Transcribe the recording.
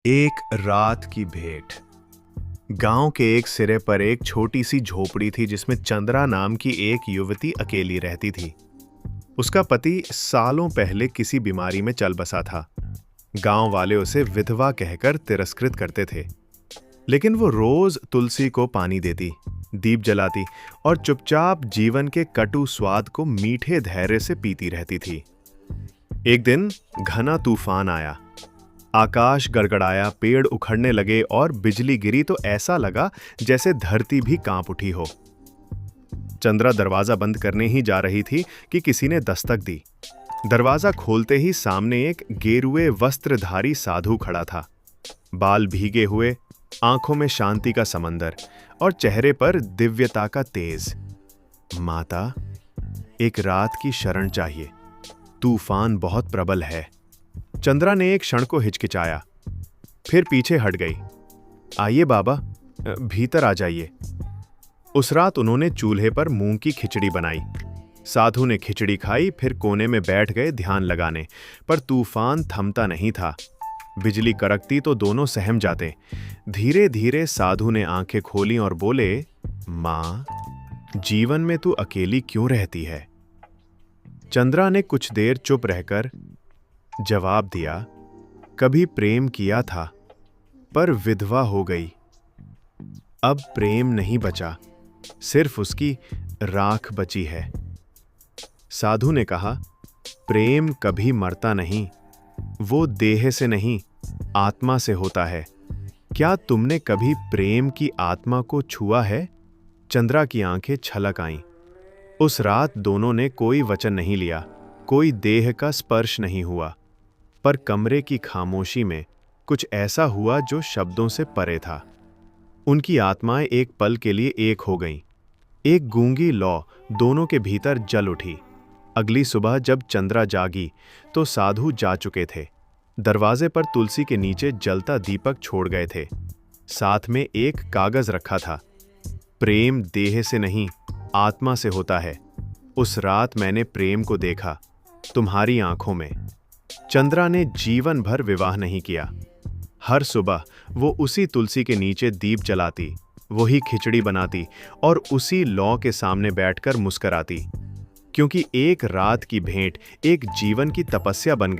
एक रात की भेंट। गांव के एक सिरे पर एक छोटी सी झोपड़ी थी जिसमें चंद्रा नाम की एक युवती अकेली रहती थी। उसका पति सालों पहले किसी बीमारी में चल बसा था। गांव वाले उसे विधवा कहकर तिरस्कृत करते थे, लेकिन वो रोज तुलसी को पानी देती, दीप जलाती और चुपचाप जीवन के कटु स्वाद को मीठे धैर्य से पीती रहती थी। एक दिन घना तूफान आया। आकाश गड़गड़ाया, पेड़ उखड़ने लगे और बिजली गिरी तो ऐसा लगा जैसे धरती भी कांप उठी हो। चंद्रा दरवाजा बंद करने ही जा रही थी कि किसी ने दस्तक दी। दरवाजा खोलते ही सामने एक गेरुए वस्त्रधारी साधु खड़ा था। बाल भीगे हुए, आंखों में शांति का समंदर और चेहरे पर दिव्यता का तेज। माता, एक रात की शरण चाहिए, तूफान बहुत प्रबल है। चंद्रा ने एक क्षण को हिचकिचाया, फिर पीछे हट गई। आइए बाबा, भीतर आ जाइए। उस रात उन्होंने चूल्हे पर मूंग की खिचड़ी बनाई। साधु ने खिचड़ी खाई, फिर कोने में बैठ गए ध्यान लगाने। पर तूफान थमता नहीं था। बिजली कड़कती तो दोनों सहम जाते। धीरे धीरे साधु ने आंखें खोली और बोले, मां, जीवन में तू अकेली क्यों रहती है? चंद्रा ने कुछ देर चुप रहकर जवाब दिया, कभी प्रेम किया था, पर विधवा हो गई। अब प्रेम नहीं बचा, सिर्फ उसकी राख बची है। साधु ने कहा, प्रेम कभी मरता नहीं, वो देह से नहीं, आत्मा से होता है। क्या तुमने कभी प्रेम की आत्मा को छुआ है? चंद्रा की आंखें छलक आईं। उस रात दोनों ने कोई वचन नहीं लिया, कोई देह का स्पर्श नहीं हुआ, पर कमरे की खामोशी में कुछ ऐसा हुआ जो शब्दों से परे था। उनकी आत्माएं एक पल के लिए एक हो गईं। एक गूंगी लौ दोनों के भीतर जल उठी। अगली सुबह जब चंद्रा जागी तो साधु जा चुके थे। दरवाजे पर तुलसी के नीचे जलता दीपक छोड़ गए थे। साथ में एक कागज रखा था, प्रेम देह से नहीं, आत्मा से होता है। उस रात मैंने प्रेम को देखा, तुम्हारी आंखों में। चंद्रा ने जीवन भर विवाह नहीं किया। हर सुबह वो उसी तुलसी के नीचे दीप जलाती, वही खिचड़ी बनाती और उसी लौ के सामने बैठकर मुस्कराती, क्योंकि एक रात की भेंट एक जीवन की तपस्या बन गई।